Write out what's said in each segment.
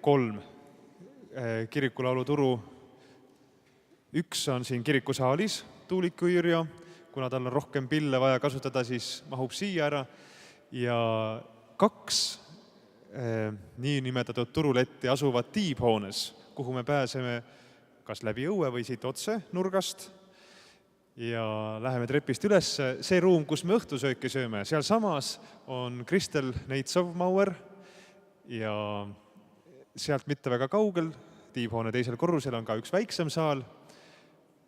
3 kirikulauluturu. Üks on siin kirikusaalis, Tuuliku Ürjo, kuna tal on rohkem pille vaja kasutada, siis mahub siia ära. Ja 2 niinimetatud turuletti asuvad tiibhoones, kuhu me pääseme kas läbi õue või siit otse nurgast. Ja läheme trepist üles. See ruum, kus me õhtusööki sööme, seal samas on Kristel Neitsov-Mauer ja sealt mitte väga kaugel, tiibhoone teisel korrusel on ka üks väiksem saal.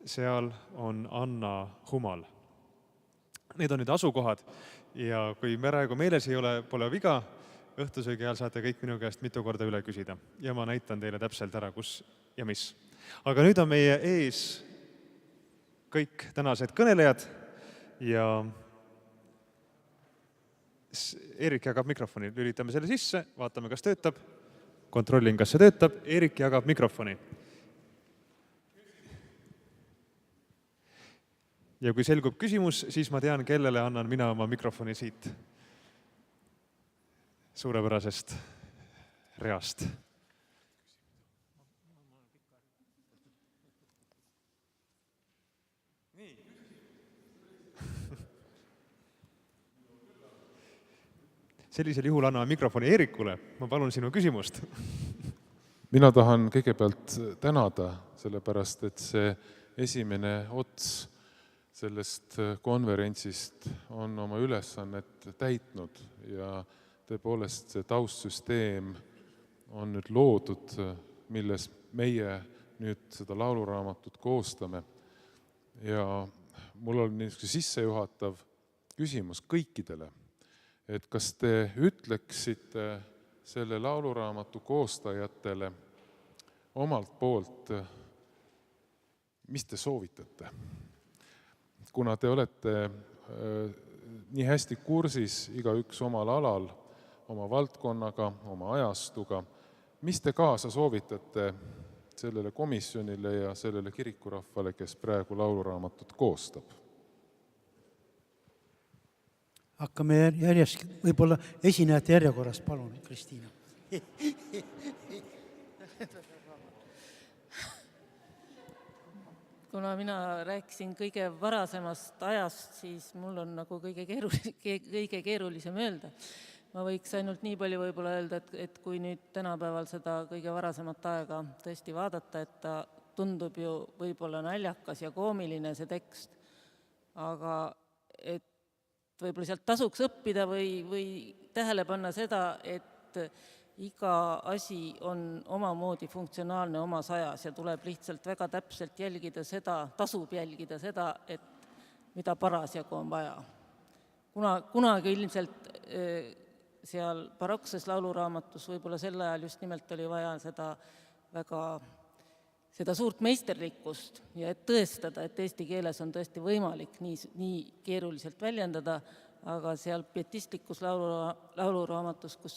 Seal on Anna Humal. Need on nüüd asukohad ja kui praegu meeles ei ole, pole viga, õhtusöögi ajal saate kõik minu käest mitu korda üle küsida ja ma näitan teile täpselt ära, kus ja mis. Aga nüüd on meie ees kõik tänased kõnelejad ja Eerik jagab mikrofoni. Lülitame selle sisse, vaatame, kas töötab. Kontrollin, kas see töötab. Eerik jagab mikrofoni. Ja kui selgub küsimus, siis ma tean, kellele annan mina oma mikrofoni siit suurepärasest reast. Sellisel juhul anname mikrofoni Eerikule. Ma palun sinu küsimust. Mina tahan kõigepealt tänada, sellepärast, et see esimene ots sellest konverentsist on oma ülesannet täitnud ja tõepoolest see taustsüsteem on nüüd loodud, milles meie nüüd seda lauluraamatut koostame. Ja mul on niisugune sissejuhatav küsimus kõikidele, et kas te ütleksite selle lauluraamatu koostajatele omalt poolt, mis te soovitate? Kuna te olete nii hästi kursis igaüks omal alal, oma valdkonnaga, oma ajastuga, mis te kaasa soovitate sellele komisjonile ja sellele kirikurahvale, kes praegu lauluraamatut koostab? Hakkame järjest, võib-olla esinejate järjekorras, palun, Kristiina. Kuna mina rääkisin kõige varasemast ajast, siis mul on nagu kõige keerulisem öelda. Ma võiks ainult nii palju võib-olla öelda, et kui nüüd tänapäeval seda kõige varasemat aega tõesti vaadata, et ta tundub ju võib-olla naljakas ja koomiline see tekst, aga et võib-olla sealt tasuks õppida või tähele panna seda, et iga asi on omamoodi funktsionaalne omas ajas ja tuleb lihtsalt väga täpselt jälgida seda, tasub jälgida seda, et mida parasjagu on vaja. Kunagi ilmselt seal barokses lauluraamatus võib-olla sel ajal just nimelt oli vaja seda suurt meisterlikkust ja et tõestada, et eesti keeles on tõesti võimalik nii keeruliselt väljendada, aga seal pietistlikus lauluraamatus, kus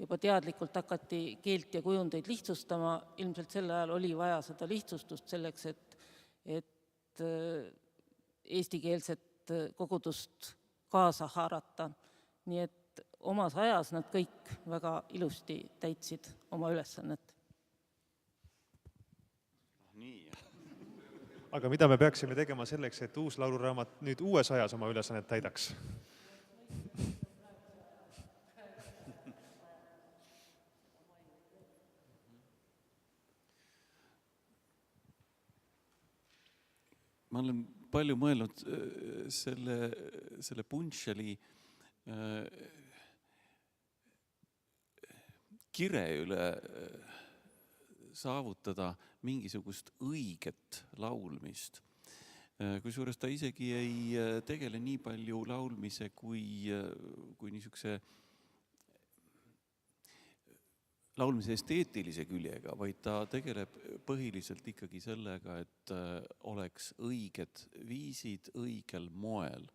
juba teadlikult hakati keelt ja kujundeid lihtsustama, ilmselt sel ajal oli vaja seda lihtsustust selleks, et eestikeelset kogudust kaasa haarata. Nii et omas ajas nad kõik väga ilusti täitsid oma ülesannet. Aga mida me peaksime tegema selleks, et uus lauluraamat nüüd uues ajas oma ülesannet täidaks? Ma olen palju mõelnud selle Punšali kire üle saavutada mingisugust õiget laulmist. Kusjuures ta isegi ei tegele nii palju laulmise kui niisuguse laulmise esteetilise küljega, vaid ta tegeleb põhiliselt ikkagi sellega, et oleks õiged viisid õigel moel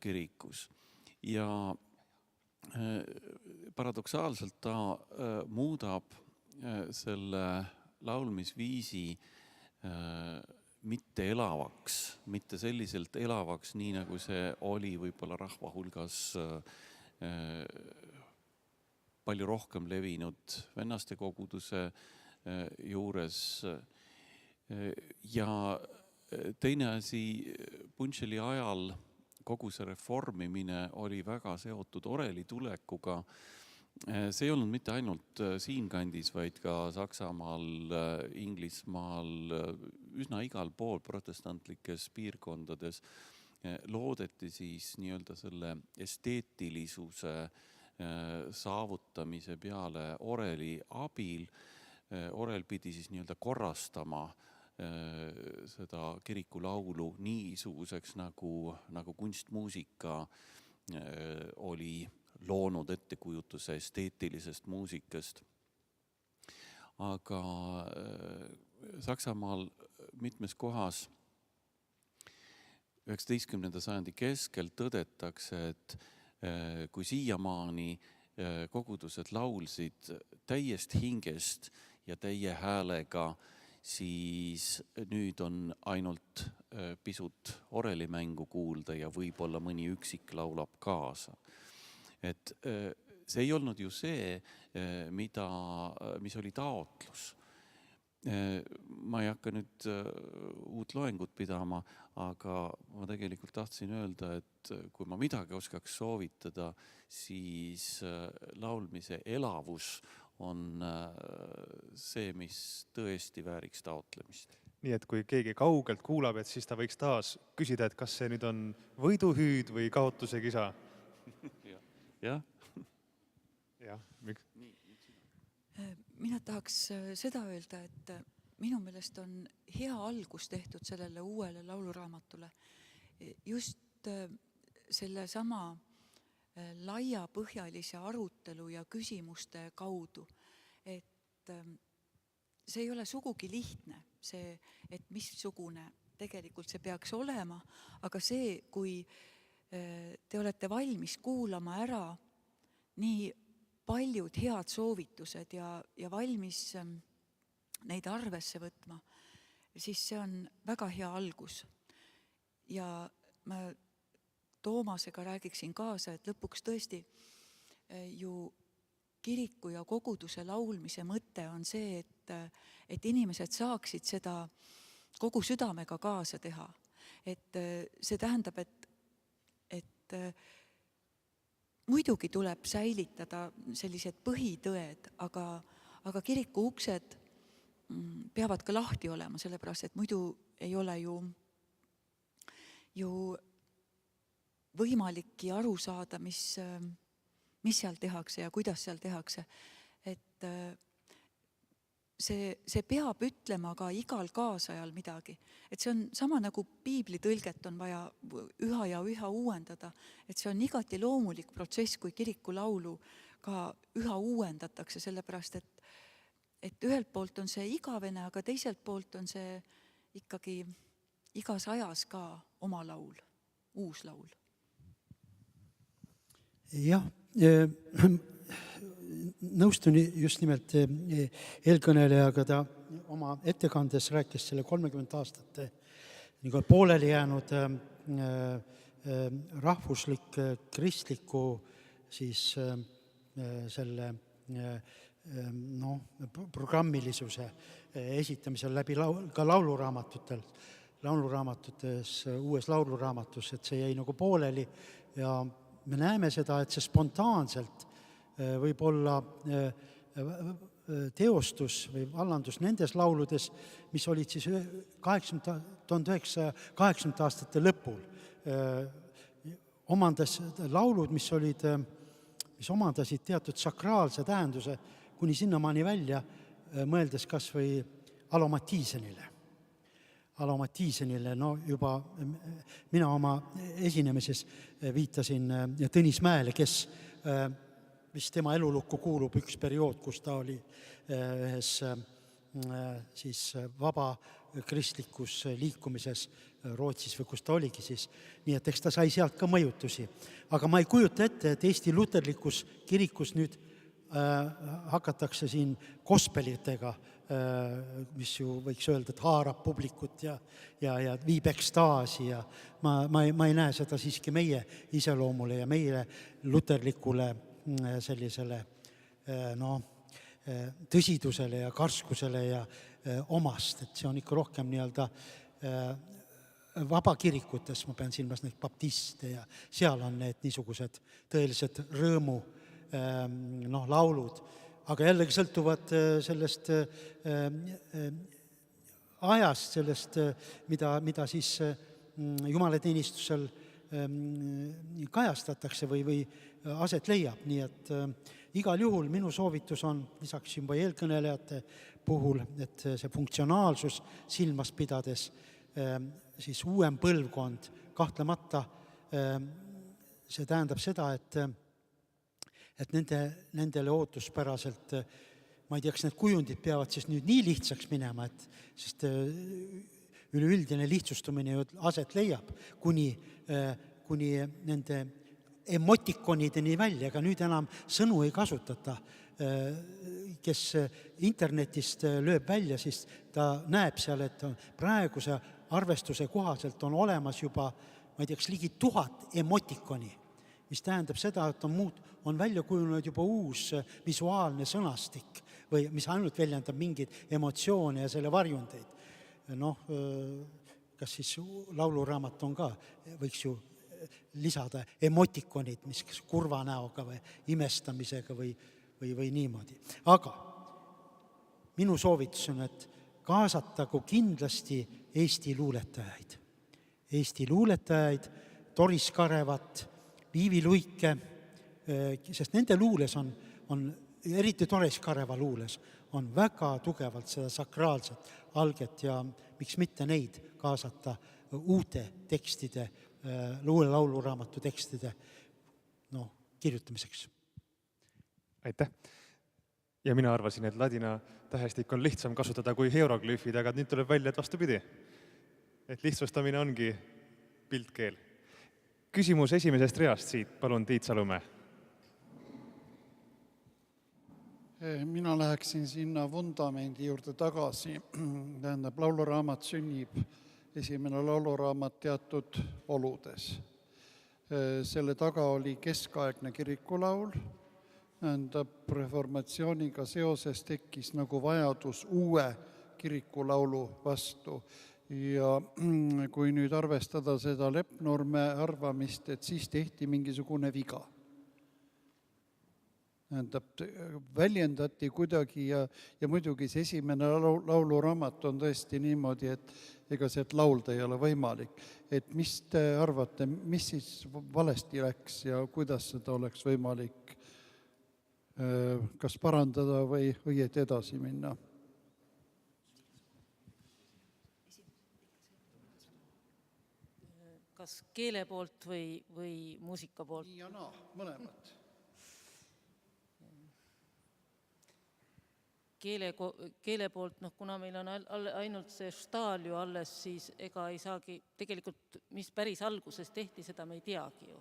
kirikus. Ja paradoksaalselt ta muudab selle laulmisviisi mitte elavaks, mitte selliselt elavaks, nii nagu see oli võib-olla rahva hulgas palju rohkem levinud vennaste koguduse juures. Ja teine asi, Punšeli ajal kogu see reformimine oli väga seotud oreli tulekuga. See ei olnud mitte ainult siinkandis, vaid ka Saksamaal, Inglismaal, üsna igal pool protestantlikes piirkondades loodeti siis nii-öelda selle esteetilisuse saavutamise peale oreli abil. Orel pidi siis nii-öelda korrastama seda kirikulaulu niisuguseks nagu kunstmuusika oli loonud ettekujutuse esteetilisest muusikast. Aga Saksamaal mitmes kohas 19. sajandi keskel tõdetakse, et kui siiamaani kogudused laulsid täiest hingest ja täie häälega, siis nüüd on ainult pisut orelimängu kuulda ja võib-olla mõni üksik laulab kaasa. Et see ei olnud ju see, mis oli taotlus. Ma ei hakka nüüd uut loengut pidama, aga ma tegelikult tahtsin öelda, et kui ma midagi oskaks soovitada, siis laulmise elavus on see, mis tõesti vääriks taotlemist. Nii et kui keegi kaugelt kuulab, et siis ta võiks taas küsida, et kas see nüüd on võiduhüüd või kaotuse kisa. Jah? Jah, miks? Mina tahaks seda öelda, et minu meelest on hea algus tehtud sellele uuele lauluraamatule. Just selle sama laiapõhjalise arutelu ja küsimuste kaudu. Et see ei ole sugugi lihtne, see, et missugune tegelikult see peaks olema, aga see, kui te olete valmis kuulama ära nii paljud head soovitused ja valmis neid arvesse võtma, siis see on väga hea algus. Ja ma Toomasega räägiksin kaasa, et lõpuks tõesti ju kiriku ja koguduse laulmise mõte on see, et inimesed saaksid seda kogu südamega kaasa teha. Et see tähendab, et muidugi tuleb säilitada sellised põhitõed, aga kiriku uksed peavad ka lahti olema, sellepärast, et muidu ei ole ju võimalikki aru saada, mis seal tehakse ja kuidas seal tehakse. Et see peab ütlema ka igal kaasajal midagi. Et see on sama nagu piibli tõlget on vaja üha ja üha uuendada. Et see on igati loomulik protsess, kui kirikulaulu ka üha uuendatakse, sellepärast, et ühelt poolt on see igavene, aga teiselt poolt on see ikkagi igas ajas ka oma laul, uus laul. Jah, nõustun just nimelt eelkõnelejaga, ta oma ettekandes rääkis selle 30 aastat nagu pooleli jäänud rahvuslik kristliku siis selle programmilisuse esitamisel läbi ka lauluraamatutes, uues lauluraamatus, et see jäi nagu pooleli ja me näeme seda, et see spontaanselt võib olla teostus või vallandus nendes lauludes, mis olid siis 1980 aastate lõpul. Laulud, mis omandasid teatud sakraalse tähenduse kuni sinnamaani välja, mõeldes kas või Alomatiisenile, no juba mina oma esinemises viitasin Tõnis Mäele, kes vist tema elulukku kuulub üks periood, kus ta oli ühes siis vaba kristlikus liikumises Rootsis või kus ta oligi siis. Nii et eks ta sai sealt ka mõjutusi. Aga ma ei kujuta ette, et Eesti luterlikus kirikus nüüd hakatakse siin gospelitega, mis ju võiks öelda, et haarab publikut ja viib ekstaasi ja ma ei näe seda siiski meie iseloomule ja meie luterlikule sellisele tõsidusele ja karskusele ja omast, et see on ikka rohkem nii-öelda vabakirikutes, ma pean silmas neid baptiste ja seal on need niisugused tõelised rõõmu laulud, aga jällegi sõltuvad sellest ajast, sellest, mida siis jumalateenistusel kajastatakse või aset leiab, nii et igal juhul minu soovitus on, lisaks juba eelkõnelejate puhul, et see funktsionaalsus silmas pidades, siis uuem põlvkond kahtlemata see tähendab seda, et nendele ootuspäraselt, ma ei tea, kas need kujundid peavad siis nüüd nii lihtsaks minema, sest üleüldine lihtsustumine ju aset leiab, kuni nende emotikonideni välja, ega nüüd enam sõnu ei kasutata. Kes internetist lööb välja, siis ta näeb seal, et praeguse arvestuse kohaselt on olemas juba, ma ei tea, kas ligi 1000 emotikoni, mis tähendab seda, et on välja kujunenud juba uus visuaalne sõnastik või mis ainult väljendab mingeid emotsioone ja selle varjundeid. Kas siis lauluraamat on ka, võiks ju lisada emotikonid, mis kurva näoga või imestamisega või niimoodi. Aga minu soovitus on, et kaasatagu kindlasti Eesti luuletajaid. Eesti luuletajaid, Doris Karevat, Viivi Luike, sest nende luules on eriti Doris Kareva luules, on väga tugevalt seda sakraalset alget ja miks mitte neid kaasata uute tekstide, lauluraamatu tekstide kirjutamiseks. Aitäh! Ja mina arvasin, et ladina tähestik on lihtsam kasutada kui hieroglüüfid, aga nüüd tuleb välja, et vastupidi. Et lihtsustamine ongi piltkeel. Küsimus esimesest reast siit, palun Tiit Salumäe. Mina läheksin sinna vundamendi juurde tagasi. Tähendab, lauluraamat sünnib, esimene lauluraamat teatud oludes. Selle taga oli keskaegne kirikulaul. Tähendab, reformatsiooniga seoses tekkis nagu vajadus uue kirikulaulu vastu. Ja kui nüüd arvestada seda Leppnurme arvamist, et siis tehti mingisugune viga. Tähendab, väljendati kuidagi ja muidugi see esimene lauluraamat on tõesti niimoodi, et ega sealt laulda ei ole võimalik. Et mis te arvate, mis siis valesti läks ja kuidas seda oleks võimalik kas parandada või õieti edasi minna? Kas keele poolt või muusika poolt? Nii ja naa, mõlemad. Keele poolt, kuna meil on ainult see štaal ju alles, siis ega ei saagi, tegelikult mis päris alguses tehti, seda me ei teagi ju.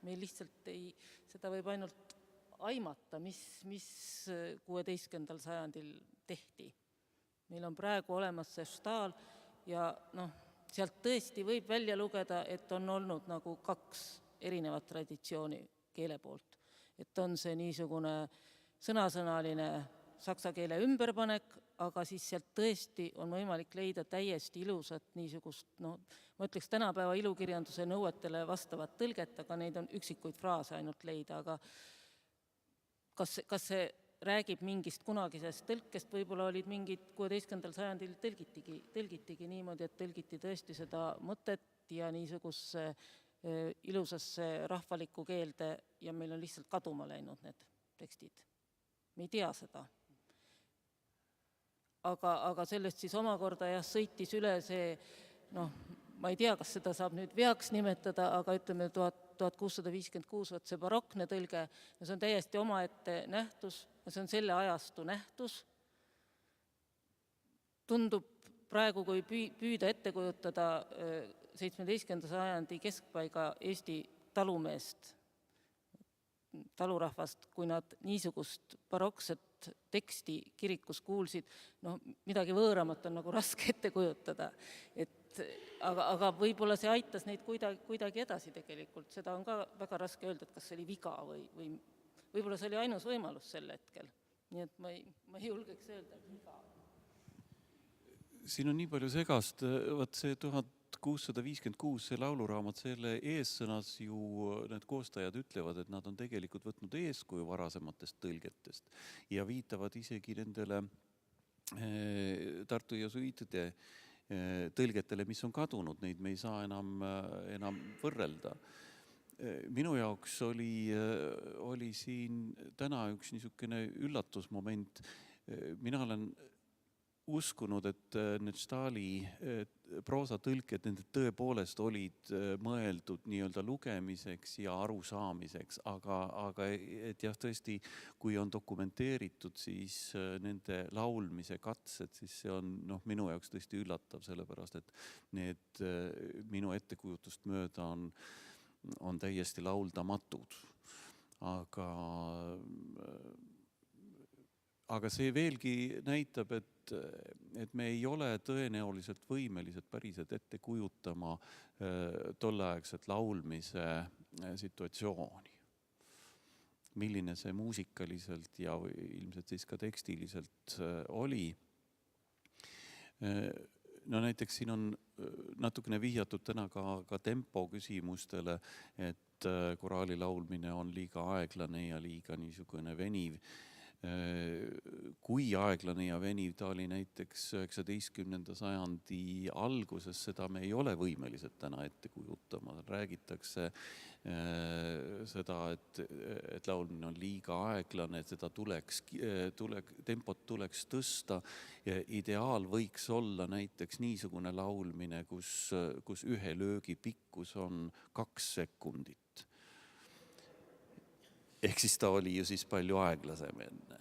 Meil lihtsalt seda võib ainult aimata, mis 16. sajandil tehti. Meil on praegu olemas see štaal ja sealt tõesti võib välja lugeda, et on olnud nagu 2 erinevat traditsiooni keele poolt. Et on see niisugune sõnasõnaline saksa keele ümberpanek, aga siis sealt tõesti on võimalik leida täiesti ilusat niisugust, ma ütleks tänapäeva ilukirjanduse nõuetele vastavat tõlget, aga neid on üksikuid fraase ainult leida, aga kas see räägib mingist kunagisest tõlkest, võib-olla olid mingid 16. sajandil tõlgitigi niimoodi, et tõlgiti tõesti seda mõtet ja niisugusse ilusasse rahvalikku keelde ja meil on lihtsalt kaduma läinud need tekstid. Me ei tea seda. Aga sellest siis omakorda sõitis üle see, ma ei tea, kas seda saab nüüd veaks nimetada, aga ütleme 1656, see barokne tõlge, see on täiesti omaette nähtus, see on selle ajastu nähtus. Tundub praegu, kui püüda ette kujutada 17. sajandi keskpaiga Eesti talumeest, talurahvast, kui nad niisugust barokset teksti kirikus kuulsid, midagi võõramat on nagu raske ette kujutada. Aga võib-olla see aitas neid kuidagi edasi tegelikult. Seda on ka väga raske öelda, et kas see oli viga või võib-olla see oli ainus võimalus sel hetkel. Nii et ma ei julgeks öelda. Siin on nii palju segast, vaat see 1656, see lauluraamat, selle eessõnas ju need koostajad ütlevad, et nad on tegelikult võtnud eeskuju varasematest tõlgetest ja viitavad isegi nendele Tartu jesuiitide tõlgetele, mis on kadunud, neid me ei saa enam võrrelda. Minu jaoks oli siin täna üks niisugune üllatusmoment. Mina olen uskunud, et need Stahli proosatõlked, nende tõepoolest olid mõeldud nii-öelda lugemiseks ja arusaamiseks, aga et jah, tõesti, kui on dokumenteeritud, siis nende laulmise katsed, siis see on minu jaoks tõesti üllatav, sellepärast et need minu ettekujutust mööda on täiesti lauldamatud. Aga see veelgi näitab, et me ei ole tõenäoliselt võimelised päriselt ette kujutama tolleaegset laulmise situatsiooni. Milline see muusikaliselt ja ilmselt siis ka tekstiliselt oli. No näiteks siin on natukene vihjatud täna ka tempo küsimustele, et koraali laulmine on liiga aeglane ja liiga niisugune veniv. Kui aeglane ja veniv ta oli näiteks 19. sajandi alguses, seda me ei ole võimelised täna ette kujutama. Räägitakse seda, et laulmine on liiga aeglane, et seda tempot tuleks tõsta. Ideaal võiks olla näiteks niisugune laulmine, kus ühe löögi pikkus on 2 sekundit. Ehk siis ta oli ju siis palju aeglasem enne.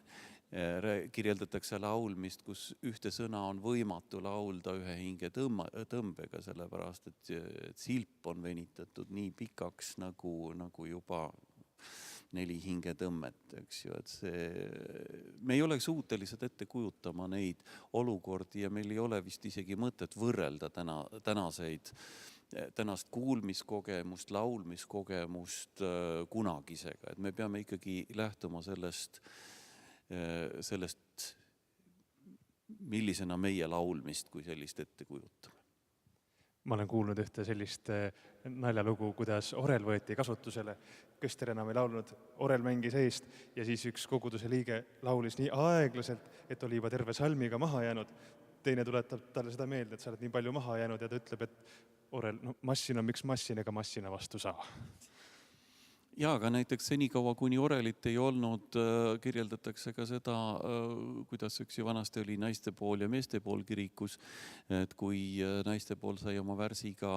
Kirjeldatakse laulmist, kus ühte sõna on võimatu laulda ühe hinge tõmbega, sellepärast et silp on venitatud nii pikaks nagu juba 4 hingetõmmet, eks ju. Me ei ole suutelised ette kujutama neid olukordi ja meil ei ole vist isegi mõtet võrrelda tänast kuulmiskogemust, laulmiskogemust kunagisega. Et me peame ikkagi lähtuma sellest, millisena meie laulmist kui sellist ette kujutame. Ma olen kuulnud ühte sellist naljalugu, kuidas orel võeti kasutusele. Köster enam ei laulnud, orel mängis eest ja siis üks koguduse liige laulis nii aeglaselt, et oli juba terve salmiga maha jäänud. Teine tuletab talle seda meelde, et sa oled nii palju maha jäänud ja ta ütleb, et orel, massin on miks massin ega massina vastu saa. Ja, aga näiteks senikaua, kuni orelit ei olnud, kirjeldatakse ka seda, kuidas üks ju vanasti oli naiste pool ja meeste pool kirikus, et kui naiste pool sai oma värsiga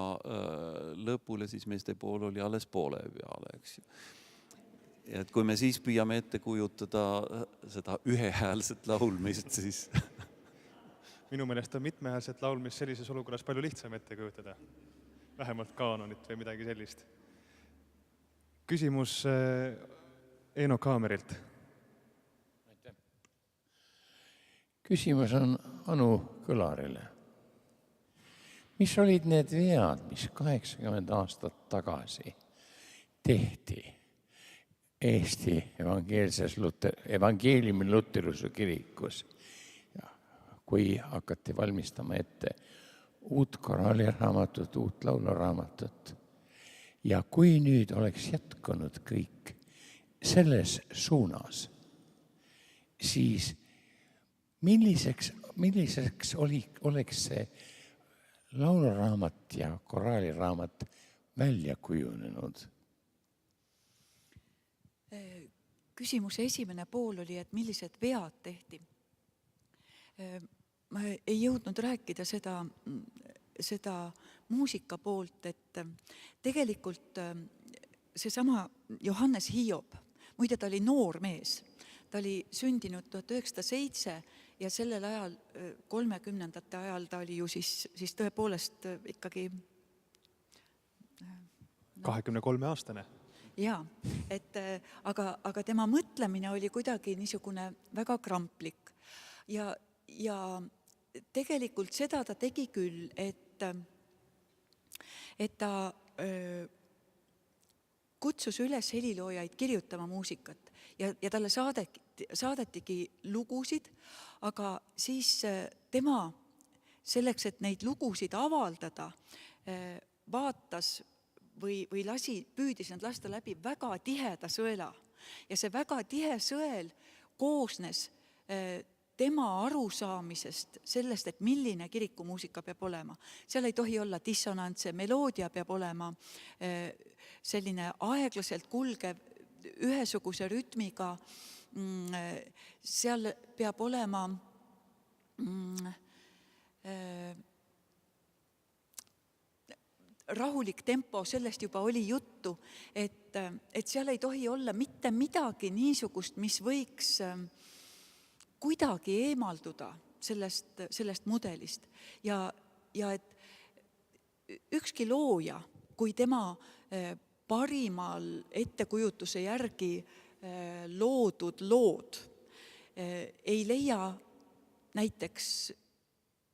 lõpule, siis meeste pool oli alles poole peale, eks ju. Et kui me siis püüame ette kujutada seda ühehäälset laulmist, siis... Minu meelest on mitmehäälset laulmist sellises olukorras palju lihtsam ette kujutada. Vähemalt kaanonit või midagi sellist. Küsimus Eino Kaamerilt. Küsimus on Anu Kõlarile. Mis olid need vead, mis 80 aastat tagasi tehti Eesti evangeeliumi luterluse kirikus, kui hakati valmistama ette uut koraaliraamatut, uut lauluraamatut. Ja kui nüüd oleks jätkunud kõik selles suunas, siis milliseks oleks see lauluraamat ja koraaliraamat välja kujunenud? Küsimuse esimene pool oli, et millised vead tehti. Ma ei jõudnud rääkida seda muusika poolt, et tegelikult seesama Johannes Hiob, muide ta oli noor mees, ta oli sündinud 1907 ja sellel ajal, 30. ajal ta oli ju siis tõepoolest ikkagi 23-aastane. Jaa, aga tema mõtlemine oli kuidagi niisugune väga kramplik ja tegelikult seda ta tegi küll, et ta kutsus üles heliloojaid kirjutama muusikat ja talle saadetigi lugusid, aga siis tema selleks, et neid lugusid avaldada, vaatas või püüdis nad lasta läbi väga tiheda sõela. Ja see väga tihe sõel koosnes tema arusaamisest sellest, et milline kirikumuusika peab olema. Seal ei tohi olla dissonantse, meloodia peab olema selline aeglaselt kulgev, ühesuguse rütmiga. Seal peab olema rahulik tempo, sellest juba oli juttu, et seal ei tohi olla mitte midagi niisugust, mis võiks kuidagi eemalduda sellest mudelist. Ja et ükski looja, kui tema parimal ettekujutuse järgi loodud lood ei leia näiteks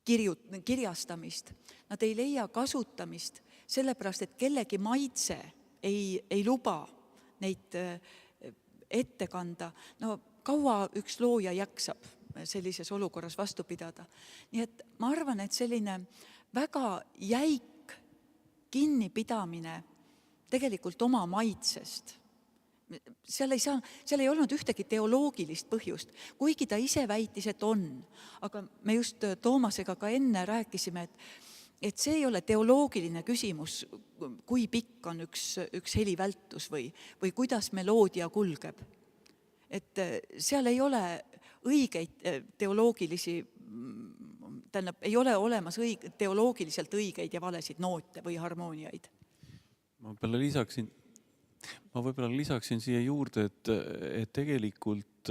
kirjastamist, nad ei leia kasutamist, sellepärast, et kellegi maitse ei luba neid ette kanda. No kaua üks looja jaksab sellises olukorras vastu pidada. Nii et ma arvan, et selline väga jäik kinnipidamine tegelikult oma maitsest. Seal ei olnud ühtegi teoloogilist põhjust, kuigi ta ise väitis, et on. Aga me just Toomasega ka enne rääkisime, et see ei ole teoloogiline küsimus, kui pikk on üks helivältus või kuidas meloodia kulgeb. Et seal ei ole õigeid teoloogilisi, tähendab, ei ole olemas teoloogiliselt õigeid ja valesid noote või harmooniaid. Ma võib-olla lisaksin siia juurde, et tegelikult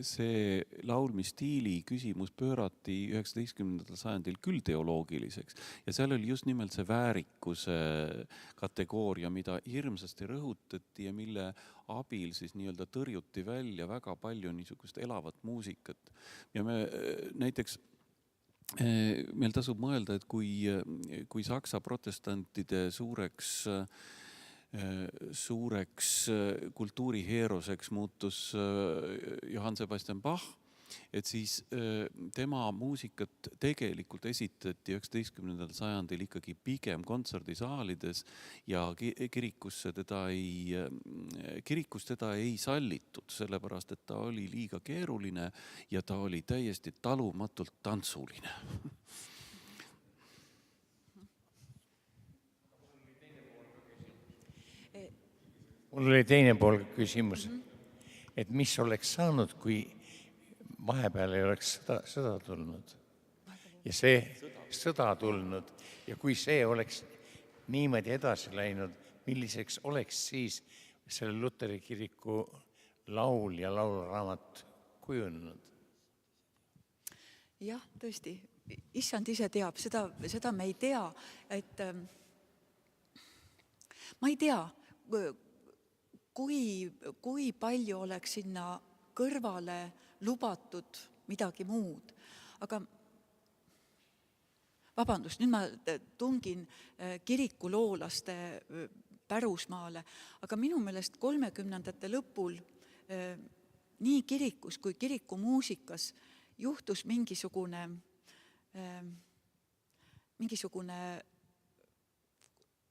see laulmistiili küsimus pöörati 19. sajandil küll teoloogiliseks ja seal oli just nimelt see väärikuse kategooria, mida hirmsasti rõhutati ja mille abil siis nii-öelda tõrjuti välja väga palju niisugust elavat muusikat. Ja me näiteks meil tasub mõelda, et kui Saksa protestantide suureks kultuuriheeroseks muutus Johann Sebastian Bach, et siis tema muusikat tegelikult esitati 19. sajandil ikkagi pigem kontserdisaalides ja kirikus teda ei sallitud, sellepärast et ta oli liiga keeruline ja ta oli täiesti talumatult tantsuline. Mul oli teine pool küsimus, et mis oleks saanud, kui vahepeal ei oleks sõda tulnud ja see sõda tulnud ja kui see oleks niimoodi edasi läinud, milliseks oleks siis selle Luteri kiriku laul ja laulraamat kujunenud? Jah, tõesti, issand ise teab, seda me ei tea, et ma ei tea, kui palju oleks sinna kõrvale lubatud midagi muud. Aga vabandust, nüüd ma tungin kirikuloolaste pärusmaale, aga minu meelest 30ndate lõpul nii kirikus kui kirikumuusikas juhtus mingisugune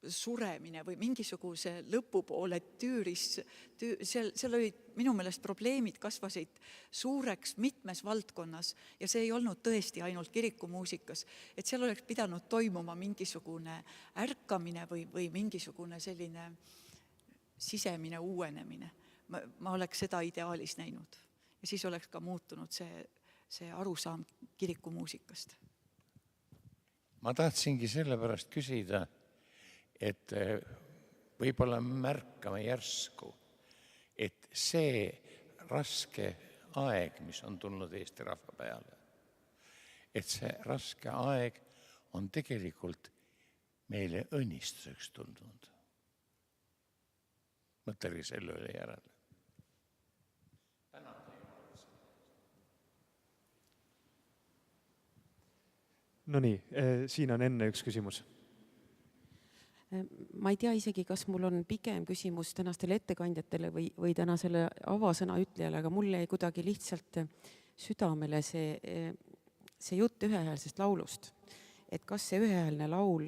suremine või mingisuguse lõpupoole seal olid minu meelest probleemid kasvasid suureks mitmes valdkonnas ja see ei olnud tõesti ainult kirikumuusikas, et seal oleks pidanud toimuma mingisugune ärkamine või mingisugune selline sisemine uuenemine. Ma oleks seda ideaalis näinud ja siis oleks ka muutunud see arusaam kirikumuusikast. Ma tahtsingi sellepärast küsida, et võib-olla märkame järsku, et see raske aeg, mis on tulnud Eesti rahva peale, et see raske aeg on tegelikult meile õnnistuseks tulnud. Mõtlegi selle üle järele. No nii, siin on enne üks küsimus. Ma ei tea isegi, kas mul on pigem küsimus tänastele ettekandjatele või tänasele avasõna ütlejale, aga mulle jäi kuidagi lihtsalt südamele see jutt ühehäälsest laulust. Et kas see ühehäälne laul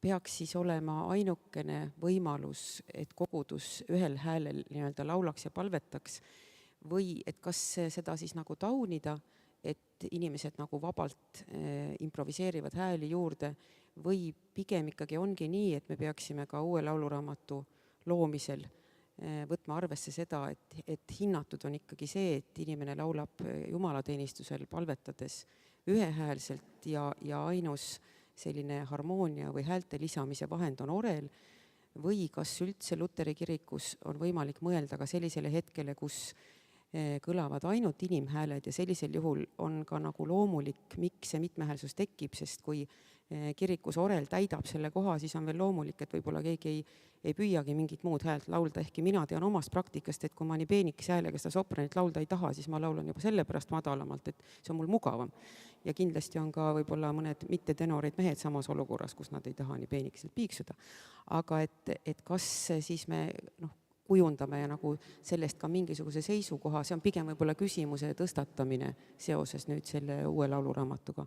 peaks siis olema ainukene võimalus, et kogudus ühel häälel nii-öelda laulaks ja palvetaks, või et kas seda siis nagu taunida, et inimesed nagu vabalt improviseerivad hääli juurde, või pigem ikkagi ongi nii, et me peaksime ka uue lauluraamatu loomisel võtma arvesse seda, et hinnatud on ikkagi see, et inimene laulab jumalateenistusel palvetades ühehäälselt ja ainus selline harmoonia või häälte lisamise vahend on orel, või kas üldse Luteri kirikus on võimalik mõelda ka sellisele hetkele, kus kõlavad ainult inimhääled ja sellisel juhul on ka nagu loomulik, miks see mitmehäälsus tekib, sest kui kirikus orel täidab selle koha, siis on veel loomulik, et võib-olla keegi ei püüagi mingit muud häält laulda, ehkki mina tean omast praktikast, et kui ma nii peenikese häälega seda sopranit laulda ei taha, siis ma laulan juba sellepärast madalamalt, et see on mul mugavam. Ja kindlasti on ka võib-olla mõned mittetenorid mehed samas olukorras, kus nad ei taha nii peenikeselt piiksuda. Aga et kas siis me kujundame ja nagu sellest ka mingisuguse seisukoha, see on pigem võib-olla küsimuse tõstatamine seoses nüüd selle uue lauluraamatuga.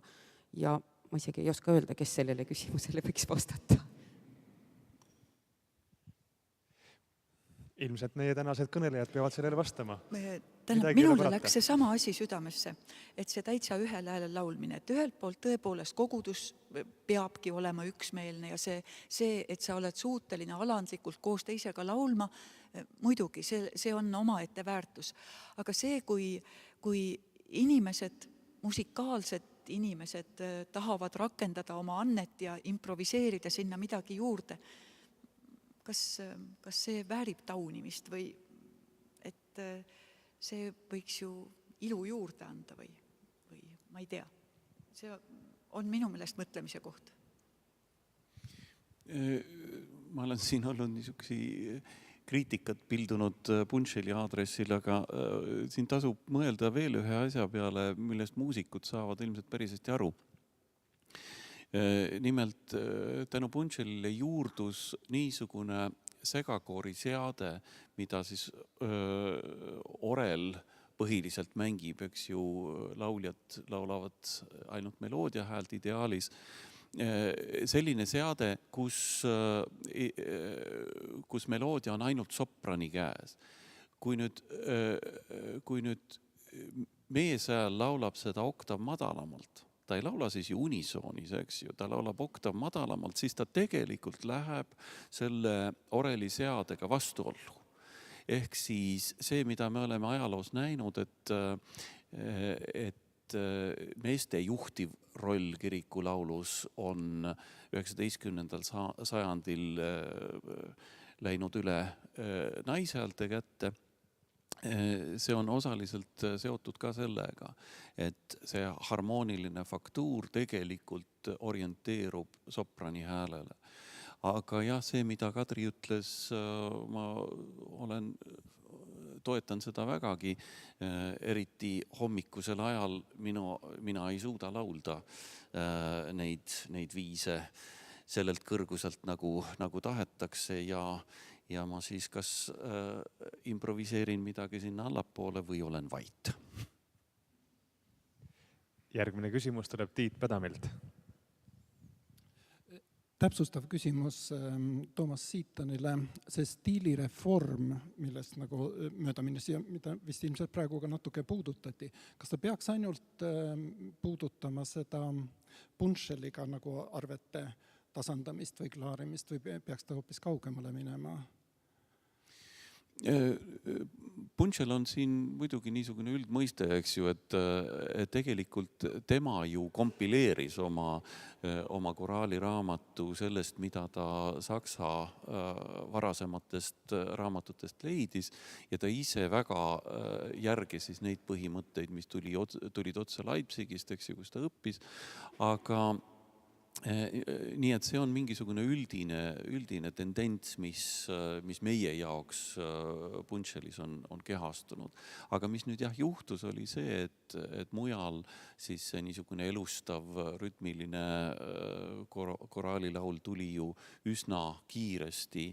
Ja ma isegi ei oska öelda, kes sellele küsimusele võiks vastata. Ilmselt meie tänased kõnelejad peavad sellele vastama. Minule läks see sama asi südamesse, et see täitsa ühel häälel laulmine, et ühelt poolt tõepoolest kogudus peabki olema üksmeelne ja see, et sa oled suuteline alandlikult koos teisega laulma, muidugi see on omaette väärtus. Aga see, kui inimesed, musikaalsed inimesed tahavad rakendada oma annet ja improviseerida sinna midagi juurde, kas see väärib taunimist või et see võiks ju ilu juurde anda või ma ei tea. See on minu meelest mõtlemise koht. Ma olen siin olnud niisugusi kriitikat pildunud Punšeli aadressil, aga siin tasub mõelda veel ühe asja peale, millest muusikud saavad ilmselt päris hästi aru. Nimelt tänu Punšelile juurdus niisugune segakooriseade, mida siis orel põhiliselt mängib, eks ju, lauljad laulavad ainult meloodia häält ideaalis. Selline seade, kus meloodia on ainult soprani käes. Kui nüüd meeshääl laulab seda oktav madalamalt, ta ei laula siis ju unisoonis, eks ju, ta laulab oktav madalamalt, siis ta tegelikult läheb selle oreli seadega vastuollu. Ehk siis see, mida me oleme ajaloos näinud, et meeste juhtiv roll kirikulaulus on 19. sajandil läinud üle naishäälte kätte. See on osaliselt seotud ka sellega, et see harmooniline faktuur tegelikult orienteerub soprani häälele. Aga jah, see, mida Kadri ütles, ma toetan seda vägagi, eriti hommikusel ajal mina ei suuda laulda neid viise sellelt kõrguselt nagu tahetakse ja ma siis kas improviseerin midagi sinna allapoole või olen vait. Järgmine küsimus tuleb Tiit Pädamilt. Täpsustav küsimus Toomas Siitonile. See stiilireform, millest nagu mööda minnes, mida vist ilmselt praegu ka natuke puudutati, kas ta peaks ainult puudutama seda Punšeliga nagu arvete tasandamist või klaarimist või peaks ta hoopis kaugemale minema? Punšel on siin muidugi niisugune üldmõiste, eks ju, et tegelikult tema ju kompileeris oma koraaliraamatu sellest, mida ta Saksa varasematest raamatutest leidis ja ta ise väga järgis siis neid põhimõtteid, mis tulid otse Leipzigist, eks ju, kus ta õppis, aga Nii et see on mingisugune üldine tendents, mis meie jaoks Punšelis on kehastunud. Aga mis nüüd juhtus, oli see, et mujal siis see niisugune elustav rütmiline koraalilaul tuli ju üsna kiiresti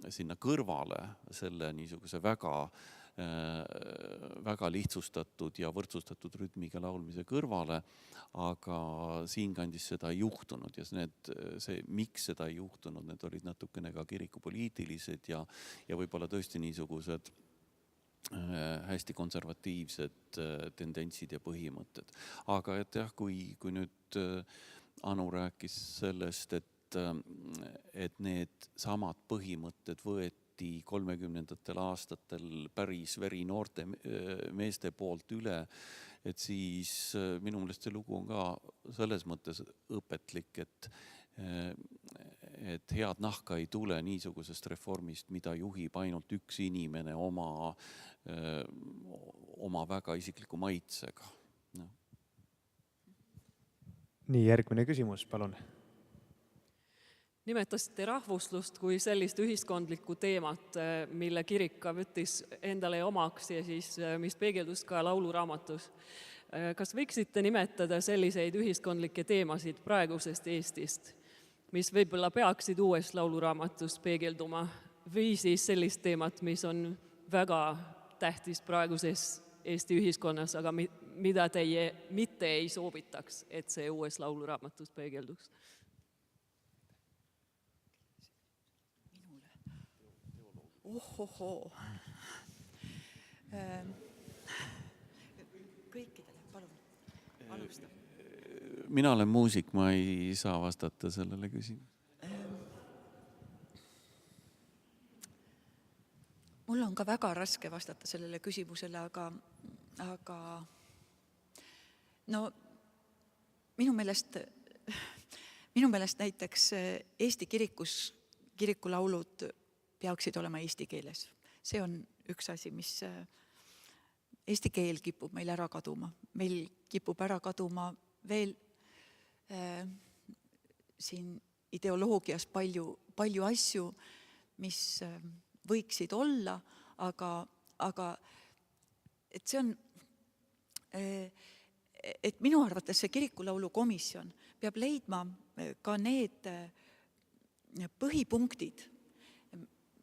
sinna kõrvale selle niisuguse väga lihtsustatud ja võrdsustatud rütmiga laulmise kõrvale, aga siinkandis seda ei juhtunud ja miks seda ei juhtunud, need olid natukene ka kirikupoliitilised ja võib-olla tõesti niisugused hästi konservatiivsed tendentsid ja põhimõtted. Aga et kui nüüd Anu rääkis sellest, et need samad põhimõtted võeti 30. aastatel päris verinoorte meeste poolt üle, et siis minu meelest see lugu on ka selles mõttes õpetlik, et head nahka ei tule niisugusest reformist, mida juhib ainult üks inimene oma väga isikliku maitsega. No. Nii, järgmine küsimus, palun. Nimetasite rahvuslust kui sellist ühiskondlikku teemat, mille kirik võttis endale omaks ja siis, mis peegeldus ka lauluraamatus. Kas võiksite nimetada selliseid ühiskondlikke teemasid praegusest Eestist, mis võib-olla peaksid uues lauluraamatus peegelduma või siis sellist teemat, mis on väga tähtis praeguses Eesti ühiskonnas, aga mida teie mitte ei soovitaks, et see uues lauluraamatus peegelduks? Ohohoo. Kõikidele, palun, alusta. Mina olen muusik, ma ei saa vastata sellele küsimusele. Mul on ka väga raske vastata sellele küsimusele, aga no minu meelest näiteks Eesti kirikulaulud peaksid olema eesti keeles. See on üks asi, mis eesti keel kipub meil ära kaduma. Meil kipub ära kaduma veel siin ideoloogias palju asju, mis võiksid olla, aga et see on, et minu arvates see kirikulaulu komisjon peab leidma ka need põhipunktid,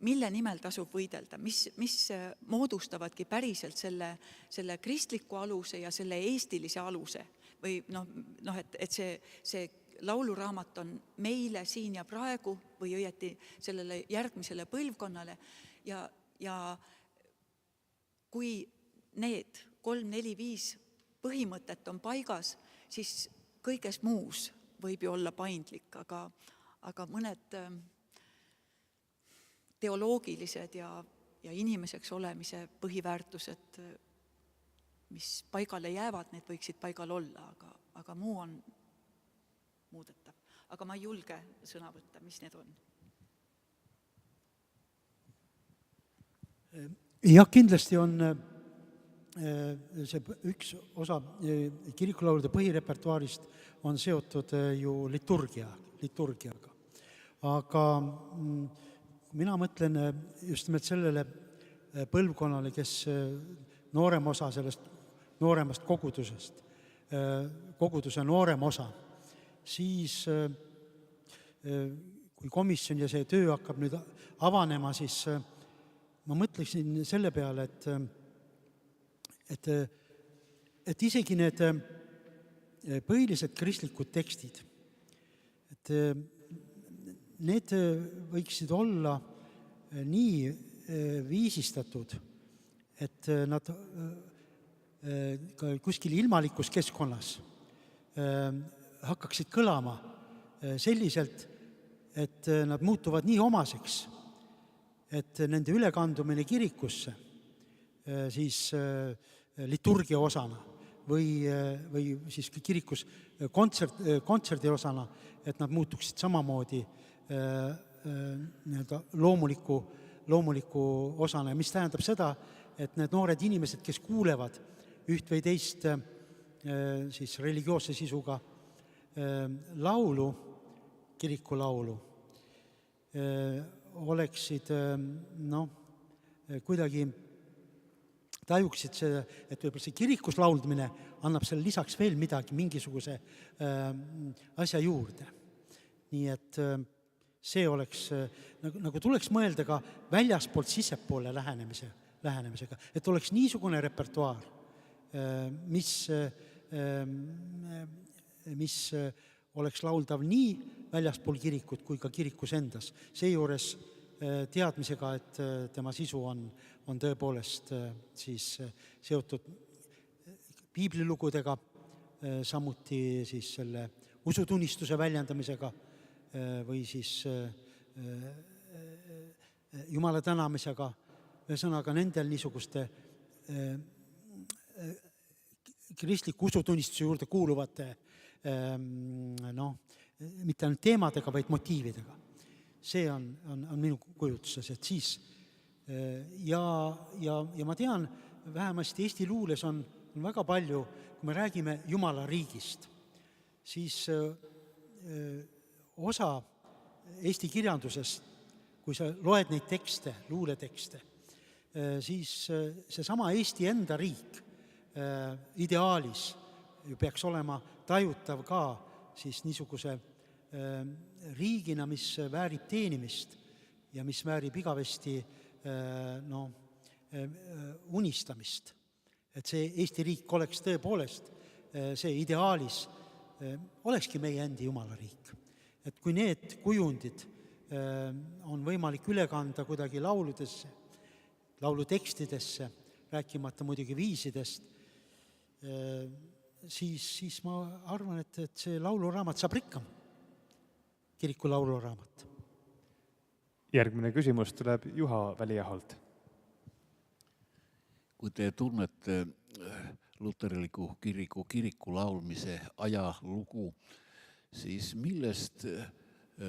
mille nimel tasub võidelda, mis moodustavadki päriselt selle kristliku aluse ja selle eestilise aluse. Või et see lauluraamat on meile siin ja praegu või õieti sellele järgmisele põlvkonnale ja kui need 3, 4, 5 põhimõtet on paigas, siis kõiges muus võib ju olla paindlik, aga mõned teoloogilised ja inimeseks olemise põhiväärtused, mis paigale jäävad, need võiksid paigal olla, aga muu on muudetav. Aga ma ei julge sõna võtta, mis need on. Jah, kindlasti on see üks osa kirikulaulude põhirepertuaarist on seotud ju liturgiaga. Aga mina mõtlen just nimelt sellele põlvkonnale, kes noorem osa sellest nooremast kogudusest, koguduse noorem osa, siis kui komisjon ja see töö hakkab nüüd avanema, siis ma mõtleksin selle peale, et isegi need põhilised kristlikud tekstid, et need võiksid olla nii viisistatud, et nad kuskil ilmalikus keskkonnas hakkaksid kõlama selliselt, et nad muutuvad nii omaseks, et nende ülekandumine kirikusse siis liturgia osana või siis kirikus kontserdi osana, et nad muutuksid samamoodi loomuliku osana, mis tähendab seda, et need noored inimesed, kes kuulevad üht või teist siis religioosse sisuga laulu, kirikulaulu, oleksid kuidagi tajuksid seda, et võib-olla see kirikus lauldmine annab selle lisaks veel midagi, mingisuguse asja juurde. Nii et see oleks, nagu tuleks mõelda ka väljaspoolt sissepoole lähenemisega, et oleks niisugune repertuaar, mis oleks lauldav nii väljaspool kirikut kui ka kirikus endas. Seejuures teadmisega, et tema sisu on tõepoolest siis seotud piiblilugudega, samuti siis selle usutunnistuse väljendamisega või siis Jumala tänamisega, ühesõnaga nendel niisuguste kristliku usutunnistuse juurde kuuluvate mitte ainult teemadega, vaid motiividega. See on minu kujutuses, et siis ja ma tean, vähemasti Eesti luules on väga palju, kui me räägime Jumala riigist, siis osa Eesti kirjandusest, kui sa loed neid tekste, luuletekste, siis seesama Eesti enda riik ideaalis ju peaks olema tajutav ka siis niisuguse riigina, mis väärib teenimist ja mis väärib igavesti unistamist. Et see Eesti riik oleks tõepoolest see ideaalis, olekski meie endi Jumala riik. Et kui need kujundid on võimalik üle kanda kuidagi lauludesse, laulutekstidesse, rääkimata muidugi viisidest, siis ma arvan, et see lauluraamat saab rikkam, kiriku lauluraamat. Järgmine küsimus tuleb Juha Väliaholt. Kui te tunnete luterliku kiriku laulmise ajalugu, siis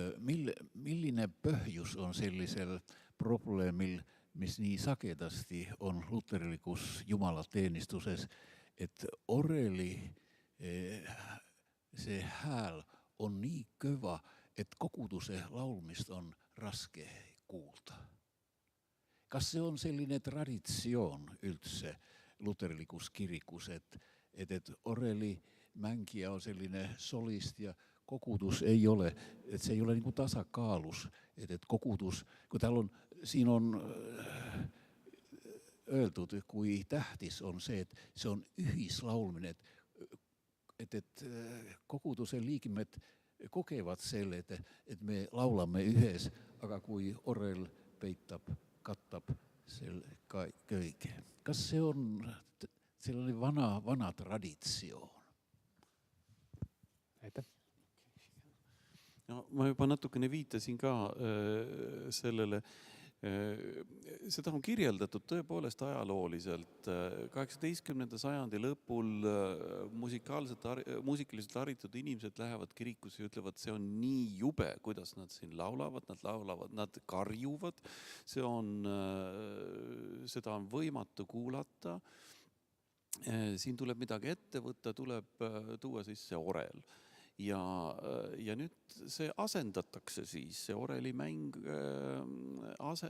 milline põhjus on sellisel probleemil, mis nii sagedasti on luterlikus jumalateenistuses, et oreli see hääl on nii kõva, et koguduse laulmist on raske kuulda. Kas see on selline traditsioon üldse luterlikus kirikus, et oreli mängija on selline solist ja kogudus ei ole, et see ei ole nagu tasakaalus, et kogudus, kui tal on, siin on öeldud, kui tähtis on see, et see on ühislaulmine, et koguduse liikmed kogevad selle, et me laulame ühes, aga kui orel peitab, katab selle kõige. Kas see on selline vana traditsioon? Aitäh. No, ma juba natukene viitasin ka sellele. Seda on kirjeldatud tõepoolest ajalooliselt. 18. sajandi lõpul muusikaliselt haritud inimesed lähevad kirikusse ja ütlevad, see on nii jube, kuidas nad siin laulavad, nad karjuvad. Seda on võimatu kuulata. Siin tuleb midagi ette võtta, tuleb tuua siis see orel. Ja nüüd see asendatakse siis, see orelimäng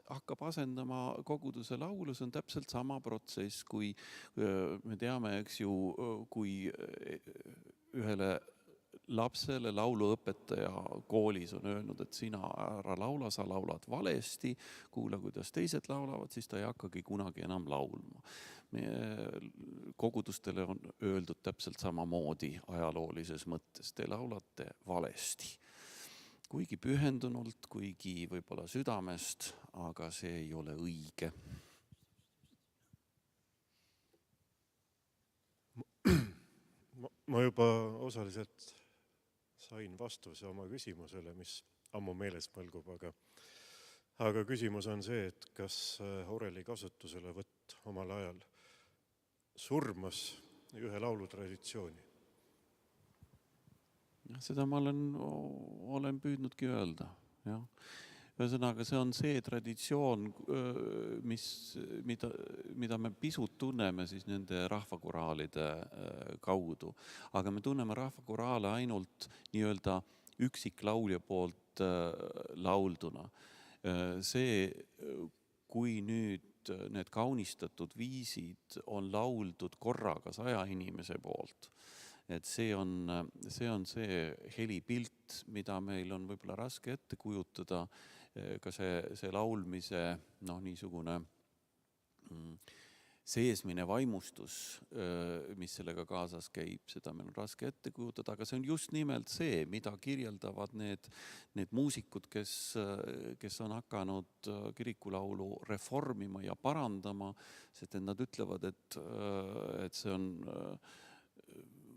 hakkab asendama koguduse laulu, see on täpselt sama protsess, kui me teame, eks ju, kui ühele lapsele lauluõpetaja koolis on öelnud, et sina ära laula, sa laulad valesti, kuula, kuidas teised laulavad, siis ta ei hakkagi kunagi enam laulma. Kogudustele on öeldud täpselt samamoodi ajaloolises mõttes, te laulate valesti. Kuigi pühendunult, kuigi võib-olla südamest, aga see ei ole õige. Ma juba osaliselt sain vastuse oma küsimusele, mis ammu meeles mõlgub, aga küsimus on see, et kas oreli kasutuselevõtt omal ajal surmas ühe laulutraditsiooni? Seda ma olen püüdnudki öelda. Ja. ühesõnaga, see on see traditsioon, mida me pisut tunneme siis nende rahvakoraalide kaudu. Aga me tunneme rahvakoraale ainult nii-öelda üksiklaulja poolt laulduna. See, kui nüüd need kaunistatud viisid on lauldud korraga 100 inimese poolt, et see on see helipilt, mida meil on võib-olla raske ette kujutada, ka see laulmise niisugune seesmine vaimustus, mis sellega kaasas käib, seda meil on raske ette kujutada, aga see on just nimelt see, mida kirjeldavad need muusikud, kes on hakanud kirikulaulu reformima ja parandama, sest nad ütlevad, et see on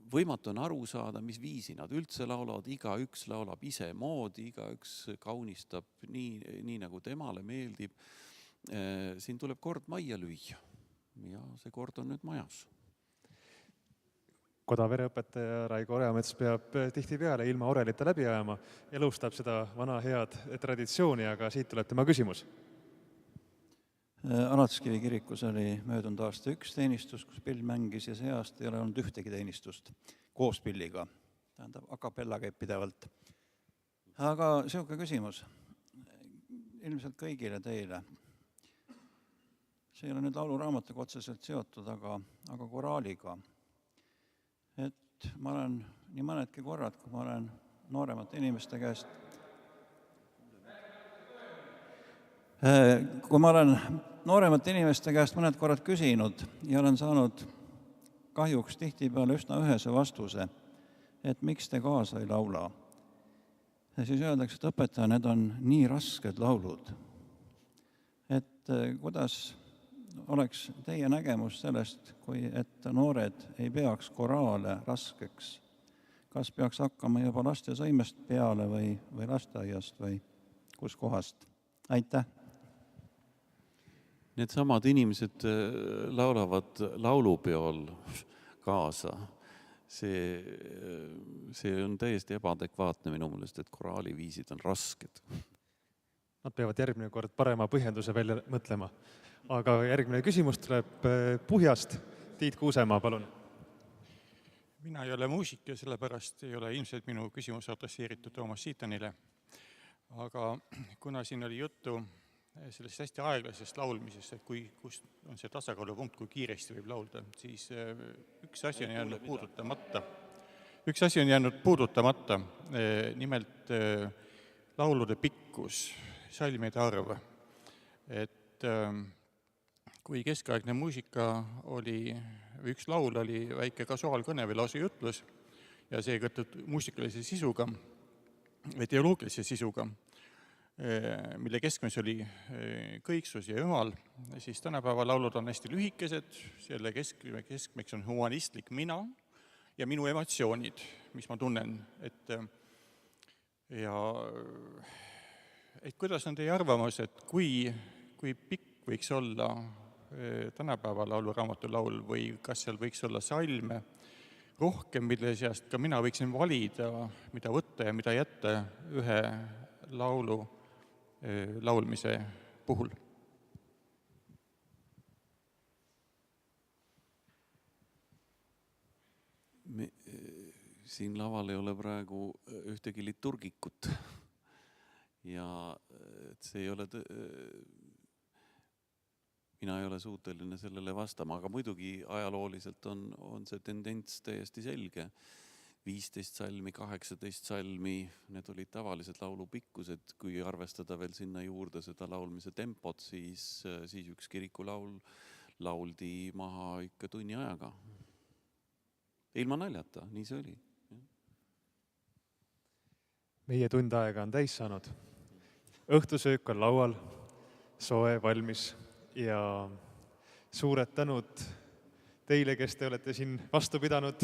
võimatu on aru saada, mis viisi nad üldse laulavad, igaüks laulab ise moodi, igaüks kaunistab nii nagu temale meeldib. Siin tuleb kord majja lüüa ja see kord on nüüd majas. Kodavere õpetaja Raigo Oreamets peab tihtipeale ilma orelita läbi ajama, elustab seda vana head traditsiooni, aga siit tuleb tema küsimus. Alatskivi kirikus oli möödunud aasta üks teenistus, kus Pill mängis ja see aasta ei ole olnud ühtegi teenistust koos Pilliga. Tähendab, acapella käib pidevalt. Aga selline küsimus, ilmselt kõigile teile. See ei ole nüüd lauluraamatuga otseselt seotud, aga koraaliga. Et ma olen nii mõnedki korrad, kui ma olen nooremate inimeste käest mõned korrad küsinud ja olen saanud kahjuks tihtipeale üsna ühese vastuse, et miks te kaasa ei laula. Ja siis öeldakse, et õpetaja, need on nii rasked laulud. Et kuidas oleks teie nägemus sellest, kui et noored ei peaks koraale raskeks? Kas peaks hakkama juba lastesõimest peale või lasteaiast või kus kohast? Aitäh! Need samad inimesed laulavad laulupeol kaasa. See on täiesti ebaadekvaatne minu meelest, et koraaliviisid on rasked. Nad peavad järgmine kord parema põhjenduse välja mõtlema. Aga järgmine küsimus tuleb Puhjast. Tiit Kuusemaa, palun. Mina ei ole muusik ja sellepärast ei ole ilmselt minu küsimus adresseeritud Toomas Siitanile. Aga kuna siin oli juttu sellest hästi aeglasest laulmisest, et kus on see tasakaalupunkt, kui kiiresti võib laulda, siis üks asi on jäänud puudutamata. Nimelt laulude pikkus, salmide arv. Et kui keskaegne muusika oli, üks laul oli väike kasuaalkõne või lausejutlus ja see kõttud muusikalise sisuga või teoloogilise sisuga, mille keskmes oli kõiksus ja jumal, siis tänapäeva laulud on hästi lühikesed, selle keskmeks on humanistlik mina ja minu emotsioonid, mis ma tunnen. Et kuidas on teie arvamus, et kui pikk võiks olla tänapäeva lauluraamatu laul või kas seal võiks olla salme rohkem, mille seast ka mina võiksin valida, mida võtta ja mida jätta ühe laulu laulmise puhul. Siin laval ei ole praegu ühtegi liturgikut ja see ei ole mina ei ole suuteline sellele vastama, aga muidugi ajalooliselt on see tendents täiesti selge. 15 salmi, 18 salmi, need olid tavalised laulupikkused, kui arvestada veel sinna juurde seda laulmise tempot, siis üks kirikulaul lauldi maha ikka tunni ajaga. Ilma naljata, nii see oli. Meie tund aega on täis saanud. Õhtusöök on laual, soe, valmis ja suured tänud teile, kes te olete siin vastu pidanud.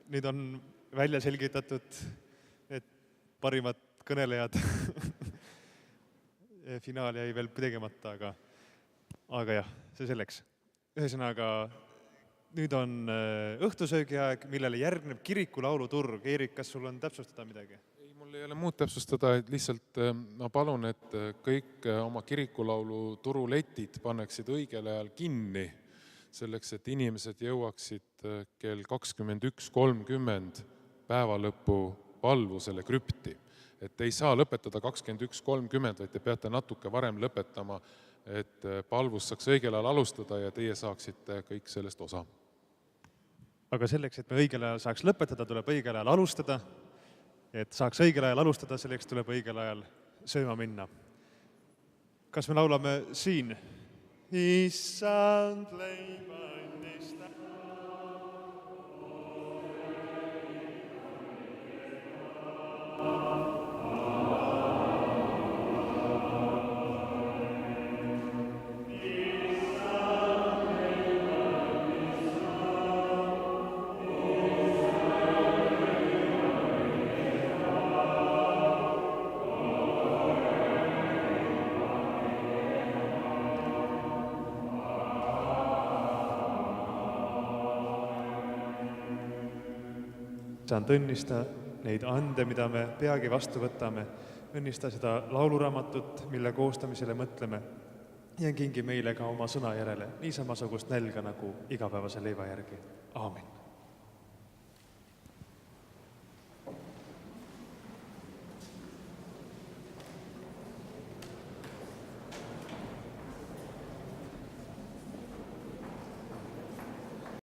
Nüüd on välja selgitatud need parimad kõnelejad. Finaal jäi veel tegemata, aga jah, see selleks. Ühesõnaga, nüüd on õhtusöögi aeg, millele järgneb kirikulauluturg. Eerik, kas sul on täpsustada midagi? Ei, mul mul ei ole muud täpsustada, et lihtsalt ma palun, et kõik oma kirikulaulu turuletid panneksid õigel ajal kinni, selleks, et inimesed jõuaksid kell 21.30 päevalõpu palvusele krüpti. Et ei saa lõpetada 21.30, vaid te peate natuke varem lõpetama, et palvus saaks õigel ajal alustada ja teie saaksite kõik sellest osa. Aga selleks, et me õigel ajal saaks lõpetada, tuleb õigel ajal alustada. Et saaks õigel ajal alustada, selleks tuleb õigel ajal sööma minna. Kas me laulame siin? Issand leiba õnnist. Issand, õnnista neid ande, mida me peagi vastu võtame. Õnnista seda lauluraamatut, mille koostamisele mõtleme. Ja kingi meile ka oma sõna järele, nii samasugust nälga nagu igapäevase leiva järgi. Aamen.